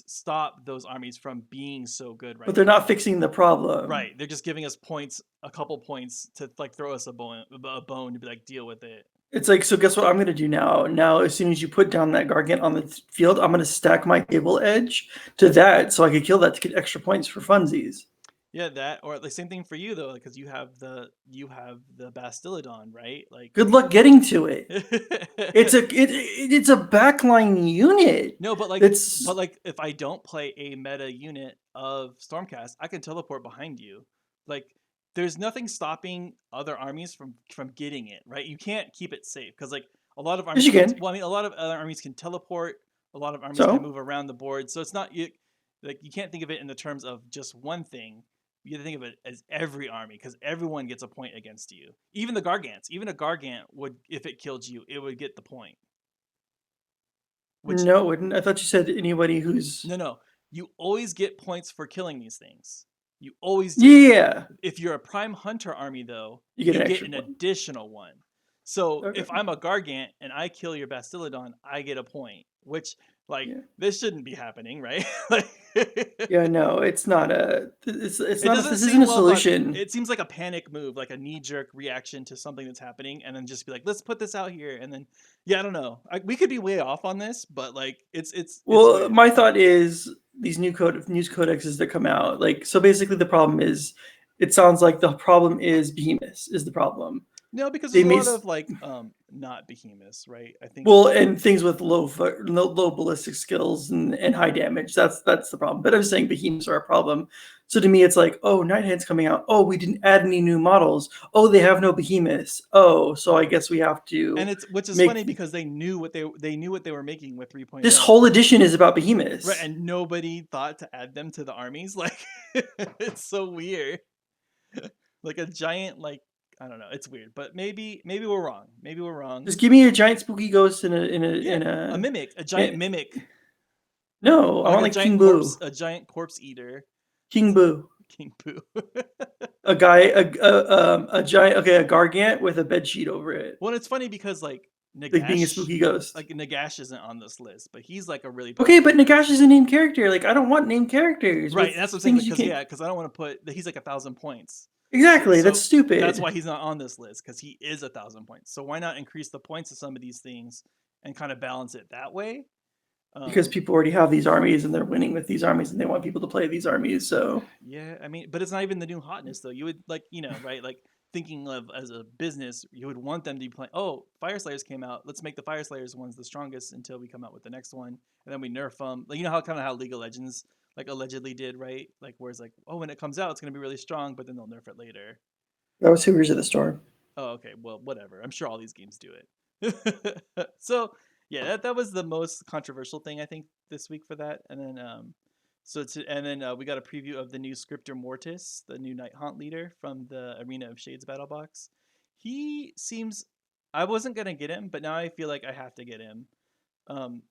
stop those armies from being so good right now. But they're not fixing the problem. Right. They're just giving us points, a couple points to like throw us a bone to be like, deal with it. It's like, so guess what I'm going to do now? Now, as soon as you put down that Gargant on the field, I'm going to stack my table edge to that so I could kill that to get extra points for funsies. Yeah, that, or the same thing for you though, because you have the Bastillodon, right? Like, good luck getting to it. it's a backline unit. No, but like if I don't play a meta unit of Stormcast, I can teleport behind you. Like, there's nothing stopping other armies from getting it, right? You can't keep it safe because like a lot of armies. Yes, you can. Well, I mean, a lot of other armies can teleport. A lot of armies can move around the board, so it's not like you can't think of it in the terms of just one thing. you have to think of it as every army because everyone gets a point against you. Even the Gargants. Even a Gargant would, if it killed you, it would get the point. Which No, it wouldn't. I thought you said anybody who's. no, you always get points for killing these things. You always do. Yeah, If you're a Prime Hunter army, though, you get you an get extra an point. additional one. So Okay. if I'm a Gargant and I kill your Bastillodon, I get a point. Which, like, Yeah. this shouldn't be happening, right? Like, Yeah, no, it's not a. It's it not a. doesn't This isn't seem a well thought. solution. It seems like a panic move, like a knee-jerk reaction to something that's happening, and then just be like, "Let's put this out here," and then, yeah, I don't know. We could be way off on this, but like, it's Well, weird. my thought is these news codexes that come out. Like, so basically, the problem is. It sounds like the problem is behemoths is the problem. No, because They there's a may lot of like not behemoths, right? I think well, and things with low ballistic skills and high damage. That's the problem. But I'm saying behemoths are a problem. So to me, it's like, oh, Nighthand's coming out. Oh, we didn't add any new models. Oh, they have no behemoths. Oh, so I guess we have to and it's which is make funny because they knew what they knew what they were making with 3.0. this whole edition is about Right, behemoths. and nobody thought to add them to the armies. Like it's so weird. Like a giant like I don't know, it's weird. But maybe we're wrong. Maybe we're wrong. Just give me a giant spooky ghost in Yeah, a a. mimic, a giant Eh, mimic. no, I Like want like King Boo. a giant corpse eater. King Boo. King Poo. A guy, a giant, okay, a gargant with a bed sheet over it, Well, it's funny because like being a spooky ghost. Like Nagash isn't on this list, but he's like a really Okay, powerful. but Nagash is a named character. Like, I don't want named characters Right, with and that's what I'm saying. things you Because can't. yeah, because I don't want to put he's like 1,000 points. Exactly, that's That's stupid. why he's not on this list because he is 1,000 points. So why not increase the points of some of these things and kind of balance it that way? Because people already have these armies and they're winning with these armies and they want people to play these armies. So Yeah, I mean, but it's not even the new hotness though. You would like, right? Like thinking of as a business, you would want them to be playing. Oh, Fire Slayers came out. Let's make the Fire Slayers ones the strongest until we come out with the next one, and then we nerf them. Like how League of Legends like allegedly did, right? Like where it's like, oh, when it comes out, it's gonna be really strong, but then they'll nerf it later. that was Hoovers of the Storm. Oh, okay. Well, whatever. I'm sure all these games do it. So yeah, that was the most controversial thing I think this week for that. And then we got a preview of the new Scriptor Mortis, the new Night Haunt leader from the Arena of Shades battle box. He seems I wasn't gonna get him, but now I feel like I have to get him.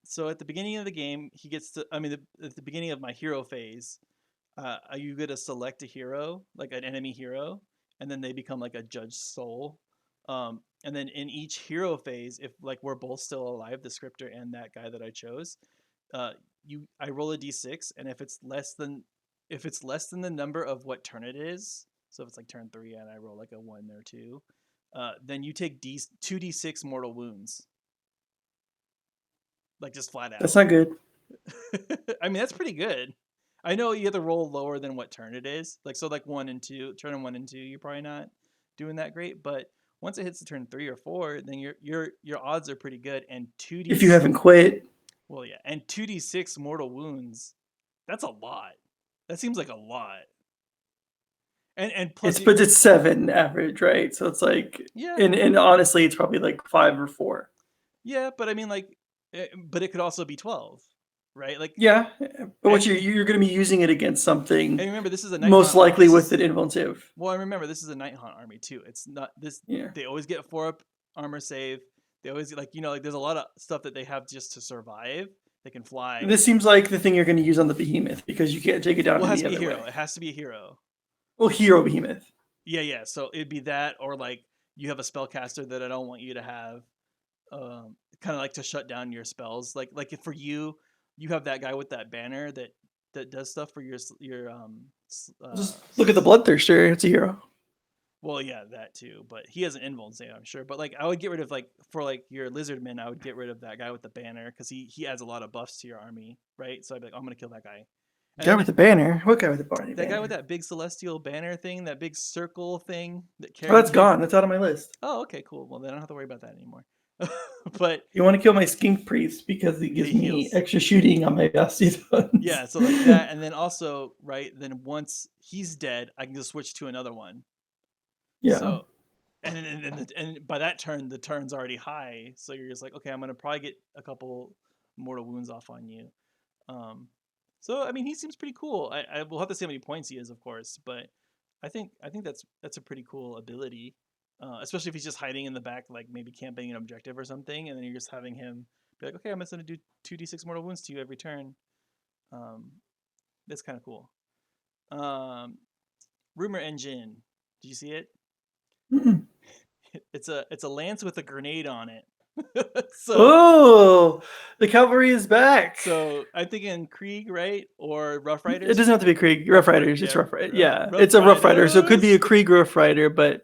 So at the beginning of the game, he gets to. I mean, at the beginning of my hero phase, you get to select a hero, like an enemy hero, and then they become like a judge soul. And then in each hero phase, if like we're both still alive, the scripter and that guy that I chose, I roll a d6, and if it's less than the number of what turn it is, so if it's like turn 3 and I roll like a 1 or 2, then you take 2d6 mortal wounds, like just flat out. That's not good. I mean, that's pretty good. I know you have to roll lower than what turn it is. Like 1 and 2, you're probably not doing that great. But once it hits the turn 3 or 4, then your odds are pretty good. And 2d If you haven't quit. Well, yeah, and 2d6 mortal wounds. That's a lot. That seems like a lot. And plus, But it's 7 average, right? So it's like, yeah, and honestly, it's probably like 5 or 4. yeah, but I mean, but it could also be 12, right? Like, Yeah, but what you're going to be using it against something. And remember, this is a Night most Haunt army. likely with an inventive. Well, I remember this is a Night Haunt army too. It's not this. Yeah. They always get 4-up armor save. They always like there's a lot of stuff that they have just to survive. They can fly. This seems like the thing you're going to use on the behemoth because you can't take it down. Well, it has to be a a hero. way. It has to be a hero. Well, hero behemoth. Yeah. So it'd be that, or like you have a spellcaster that I don't want you to have, kind of like to shut down your spells. Like if for you have that guy with that banner that does stuff for your Just look at the Bloodthirster. It's a hero. Well, yeah, that too. But he has an invuln save, I'm sure. But like, I would get rid of for your Lizardman, I would get rid of that guy with the banner because he adds a lot of buffs to your army, right? So I'd be like, I'm gonna kill that guy. And guy with the banner. What guy with the banner? That guy with that big celestial banner thing, that big circle thing that carries. Oh, that's gone. That's out of my list. Oh, okay, cool. Well, then I don't have to worry about that anymore. But you want to kill my skink priest because it gives me extra shooting on my Bastiodons. Yeah, so like that, and then also right. Then once he's dead, I can just switch to another one. Yeah. So, and by that turn, the turn's already high. So you're just like, okay, I'm gonna probably get a couple mortal wounds off on you. So I mean, he seems pretty cool. I will have to see how many points he is, of course, but I think that's a pretty cool ability, especially if he's just hiding in the back, like maybe camping an objective or something, and then you're just having him be like, okay, I'm just gonna do 2d6 mortal wounds to you every turn. Um, that's kind of cool. Um, Rumor Engine, did you see it? Mm-mm. It's a lance with a grenade on it. so Oh, the cavalry is back. so I'm thinking Krieg, right, or Rough It Riders? doesn't have to be Krieg. Rough Riders. It's Yeah, Rough Rider. Yeah, Rough it's a Rough Rider. So it could be Riders. a Krieg Rough Rider, but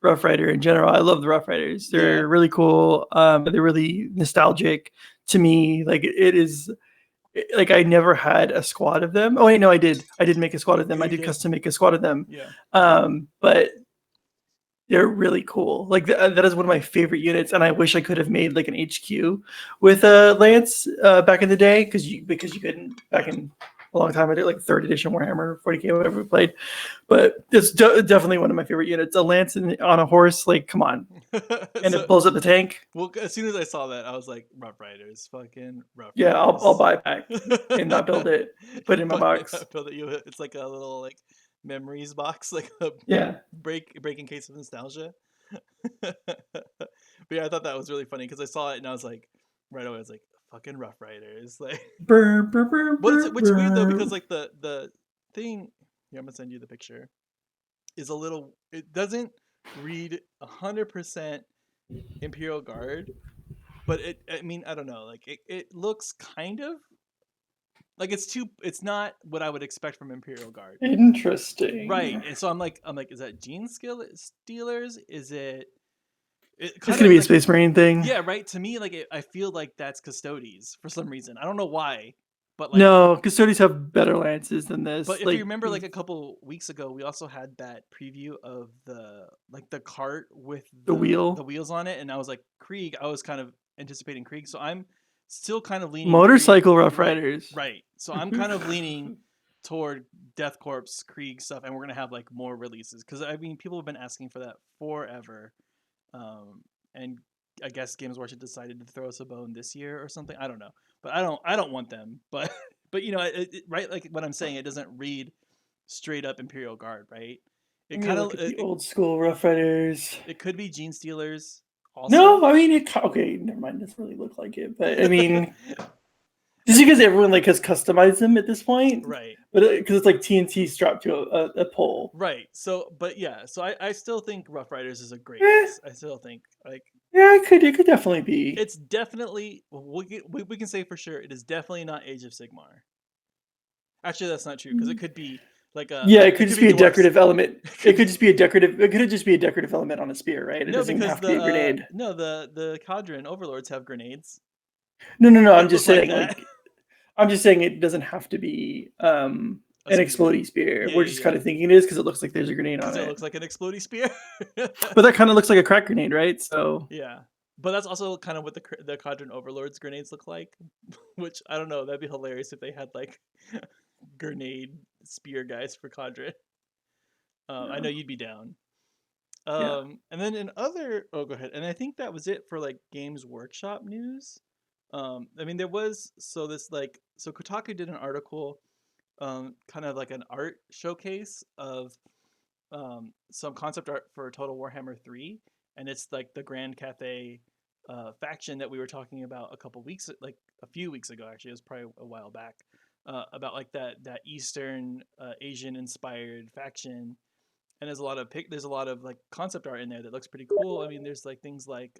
Rough Rider in general. I love the Rough Riders. Yeah, They're really cool. They're really nostalgic to me. Like it is. Like I never had a squad of them. Oh wait, no, I did. I did make a squad of them. yeah, I you did did. custom make a squad of them. Yeah, But they're really cool. Like that is one of my favorite units, and I wish I could have made like an HQ with a Lance back in the day because you couldn't back in a long time. I did like third edition Warhammer 40k whatever we played, but it's definitely one of my favorite units. A Lance on a horse, like come on, and so it blows up the tank. well, as soon as I saw that, I was like, Rough Riders, fucking Rough Yeah, I'll Riders. buy it back and not build it. Put it in my box. Build it. It's like a little like memories box, like a Yeah. break in case of nostalgia. But yeah, I thought that was really funny because I saw it and I was like, right away, I was like, fucking Rough Riders. Like, Brr, brr, brr, but brr, which weird though because brr. like the thing. Here, I'm gonna send you the picture. Is a little. It doesn't read 100% Imperial Guard, but it. I mean, I don't know. Like it looks kind of like it's not what I would expect from Imperial Guard. Right. Interesting. And so I'm like, is that Gene Stealers? Is it It's kind gonna of be a like, Space Marine thing. yeah, right. To me, like I feel like that's Custodes for some reason. I don't know why, but like, No, custodians have better lances than but this. if you Like remember, like a couple weeks ago, we also had that preview of the cart with the the wheel. wheels on it, and I was like Krieg. I was kind of anticipating Krieg, so I'm still kind of leaning Krieg. Motorcycle Rough Right, Riders. right. So I'm kind of leaning toward Death Corps Krieg stuff, and we're gonna have like more releases because I mean people have been asking for that forever, and I guess Games Workshop decided to throw us a bone this year or something. I don't know, but I don't want them. But but right, like what I'm saying, it doesn't read straight up Imperial Guard, right? It Let me kind look of at the old school Rough Riders. it could be Gene Stealers also. No, I mean okay, never mind. It doesn't really look like it, but I mean, just because everyone like has customized them at this point, Right. but because it's like TNT strapped to a pole. Right. So, but yeah, so I still think Rough Riders is a great Eh, list. I still think like yeah, it could definitely be. it's definitely we can say for sure it is definitely not Age of Sigmar. Actually, that's not true because it could be like Yeah, it it could could just be be a dwarfs. decorative element. It could just be a decorative. It could just be a decorative element on a spear, right? It No, doesn't even because have to be a grenade. the Cadron overlords have grenades. No, no, no. They I'm don't just look like saying, that. like, I'm just saying it doesn't have to be A an spear. exploding spear. Yeah, We're yeah, just yeah. kind of thinking it is because it looks like there's a grenade on Because it it. looks like an exploding spear. But that kind of looks like a crack grenade, right? So Yeah, but that's also kind of what the Cadron overlords grenades look like. Which I don't know. That'd be hilarious if they had like grenade spear guys for Cadron. I yeah, know you'd be down. yeah. And then in other, oh, go ahead. And I think that was it for like Games Workshop news. I mean, there was so Kotaku did an article, kind of like an art showcase of some concept art for Total Warhammer 3, and it's like the Grand Cathay faction that we were talking about like a few weeks ago. Actually, it was probably a while back. About like that Eastern Asian inspired faction, and there's a lot of like concept art in there that looks pretty cool. I mean, there's like things like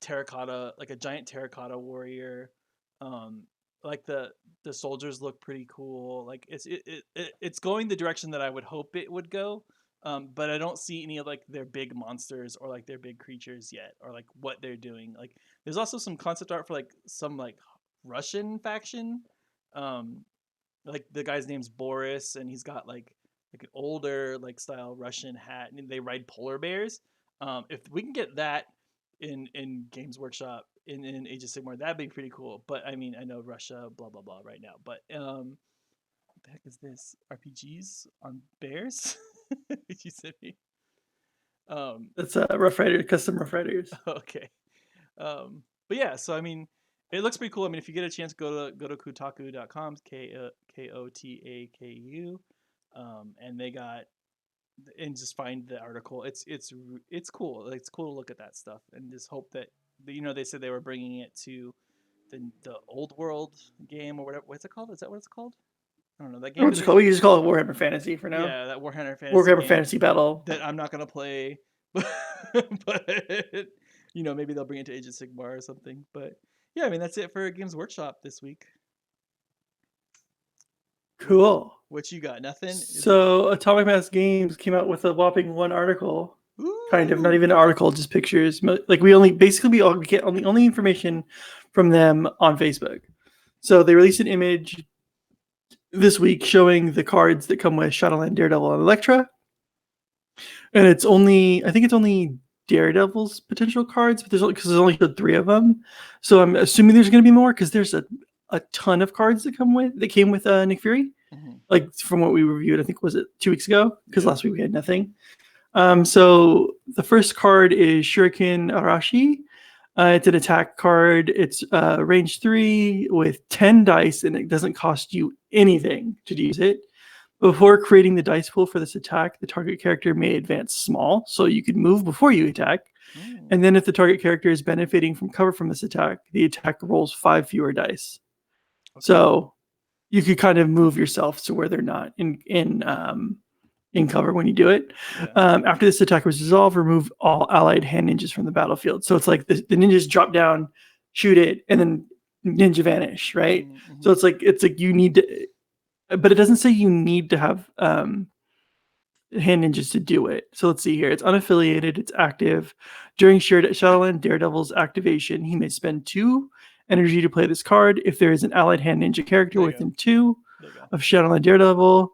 terracotta, like a giant terracotta warrior. Um, like the soldiers look pretty cool. Like it's going the direction that I would hope it would go. But I don't see any of like their big monsters or like their big creatures yet, or like what they're doing. Like there's also some concept art for like some like Russian faction. Um, like the guy's name's Boris, and he's got like an older like style Russian hat, and they ride polar bears. If we can get that in Games Workshop in Age of Sigmar, that'd be pretty cool. But I mean, I know Russia, blah blah blah, right now. But what the heck is this? RPGs on bears? You sent me. Um, That's Rough Rider, custom Rough Riders. okay. But yeah, so I mean, it looks pretty cool. I mean, if you get a chance, go to kotaku.com, Kotaku. and they got and just find the article. It's cool. Like, it's cool to look at that stuff and just hope that they said they were bringing it to the old world game or whatever. What's it called? Is that what it's called? I don't know. That game What's that it called? they We just call it Warhammer Fantasy for now. yeah, that Warhammer Fantasy Warhammer game Fantasy Battle. that I'm not gonna play, but maybe they'll bring it to Age of Sigmar or something. But yeah, I mean that's it for Games Workshop this week. Cool. What you got? Nothing? So Atomic Mass Games came out with a whopping one article. Kind of, not Ooh. even an article, just pictures. Like we all get only information from them on Facebook. So they released an image this week showing the cards that come with Shadowland, Daredevil, and Elektra. And I think it's only Daredevil's potential cards, but there's only 3 of them. So I'm assuming there's going to be more because there's a ton of cards that came with Nick Fury. Mm-hmm. Like from what we reviewed, I think was it 2 weeks ago? Because Yeah. last week we had nothing. So the first card is Shuriken Arashi. It's an attack card. It's range 3 with 10 dice, and it doesn't cost you anything to use it. Before creating the dice pool for this attack, the target character may advance small, so you could move before you attack. And then if the target character is benefiting from cover from this attack, the attack rolls 5 fewer dice. Okay. So you could kind of move yourself to where they're not in cover when you do it. Yeah. After this attack was resolved, remove all allied hand ninjas from the battlefield. So it's like the ninjas drop down, shoot it, and then ninja vanish, right? Mm-hmm. So it's like you need to, but it doesn't say you need to have hand ninjas to do it. So let's see here. It's unaffiliated. It's active. During Shadowland Daredevil's activation, he may spend 2 energy to play this card. If there is an allied hand ninja character within 2 of Shadowland Daredevil,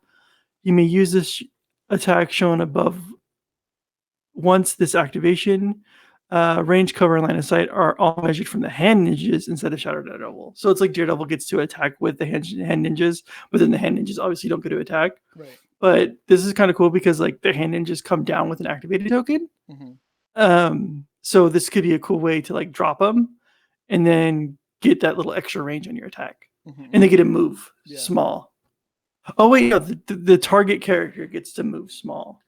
you may use this attack shown above. Once this activation, range, cover, and line of sight are all measured from the hand ninjas instead of Shadow Daredevil. So it's like Daredevil gets to attack with the hand ninjas, but then the hand ninjas obviously don't get to attack. Right. But this is kind of cool because like the hand ninjas come down with an activated token. Mm-hmm. So this could be a cool way to like drop them and then get that little extra range on your attack. Mm-hmm. And they get to move small. Oh wait, no, the target character gets to move small.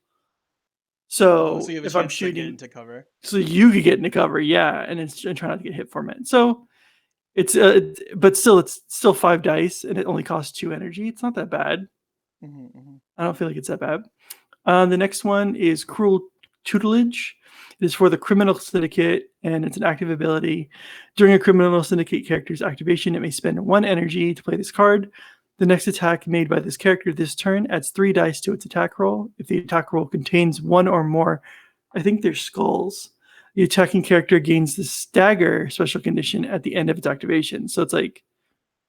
So you have a if chance I'm shooting to get into cover, so you could get into cover, yeah, and try not to get hit from it. So it's still 5 dice, and it only costs 2 energy. It's not that bad. Mm-hmm. I don't feel like it's that bad. The next one is Cruel Tutelage. It is for the Criminal Syndicate, and it's an active ability. During a Criminal Syndicate character's activation, it may spend 1 energy to play this card. The next attack made by this character this turn adds 3 dice to its attack roll. If the attack roll contains 1 or more, I think they're skulls, the attacking character gains the stagger special condition at the end of its activation. So it's like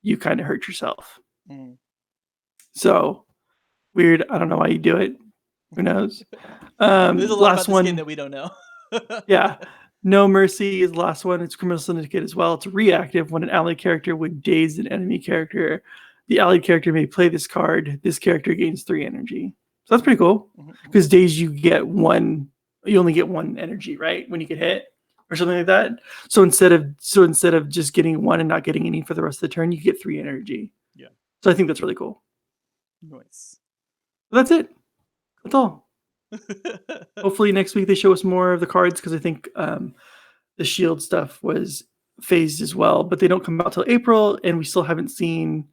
you kind of hurt yourself. Mm. So weird. I don't know why you do it. Who knows? There's a lot about this game that we don't know. Yeah. No Mercy is the last one. It's Criminal Syndicate as well. It's reactive. When an allied character would daze an enemy character, the allied character may play this card. This character gains 3 energy. So that's pretty cool. Because daze you only get 1 energy, right? When you get hit or something like that. So instead of just getting 1 and not getting any for the rest of the turn, you get 3 energy. Yeah. So I think that's really cool. Nice. That's it. That's all. Hopefully next week they show us more of the cards because I think the shield stuff was phased as well, but they don't come out till April, and we still haven't seen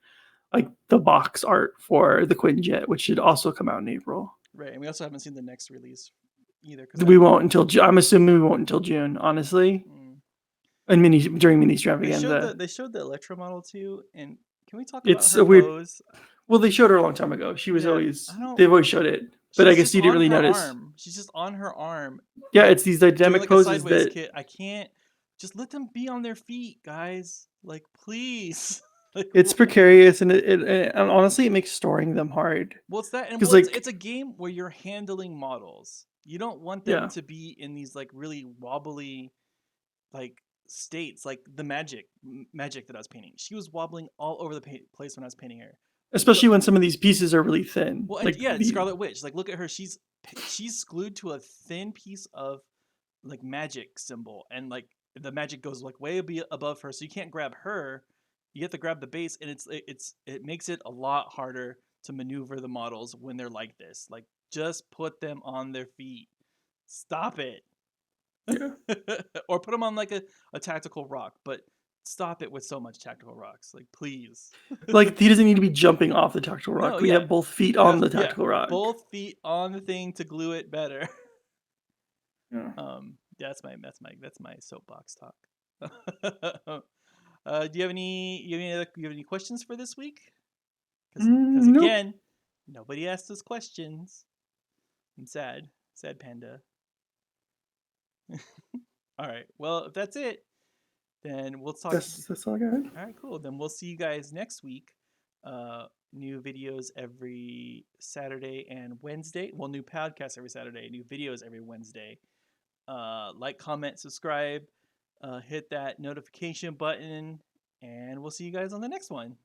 like the box art for the Quinjet, which should also come out in April. Right, and we also haven't seen the next release either. I'm assuming we won't until June, honestly. And during mini extravaganza. They showed the Elektra model too, and can we talk about her pose? Well, they showed her a long time ago. She was they've always showed it, but I guess you didn't really notice. She's just on her arm. Yeah, it's these dynamic poses that kit. I can't just let them be on their feet, guys. Like, please. It's precarious, and and honestly, it makes storing them hard. Well, it's that, and it's a game where you're handling models. You don't want them to be in these like really wobbly, like states, like the magic that I was painting. She was wobbling all over the place when I was painting her. Especially when some of these pieces are really thin. Well, like, Scarlet Witch. Like, look at her. She's glued to a thin piece of like magic symbol, and like the magic goes like way above her, so you can't grab her. You have to grab the base, and it makes it a lot harder to maneuver the models when they're like this. Like, just put them on their feet. Stop it. Yeah. Or put them on like a tactical rock, but stop it with so much tactical rocks. Like, please. Like, he doesn't need to be jumping off the tactical rock. No, We yeah. have both feet on the Yeah. tactical rock. Both feet on the thing to glue it better. Yeah. That's my soapbox talk. Do you have any questions for this week? Because Nope. again, nobody asked us questions. I'm sad panda. All right. Well, if that's it, then we'll talk. That's all I got. All right, cool. Then we'll see you guys next week. New videos every Saturday and Wednesday. Well, new podcasts every Saturday, new videos every Wednesday. Like, comment, subscribe, hit that notification button, and we'll see you guys on the next one.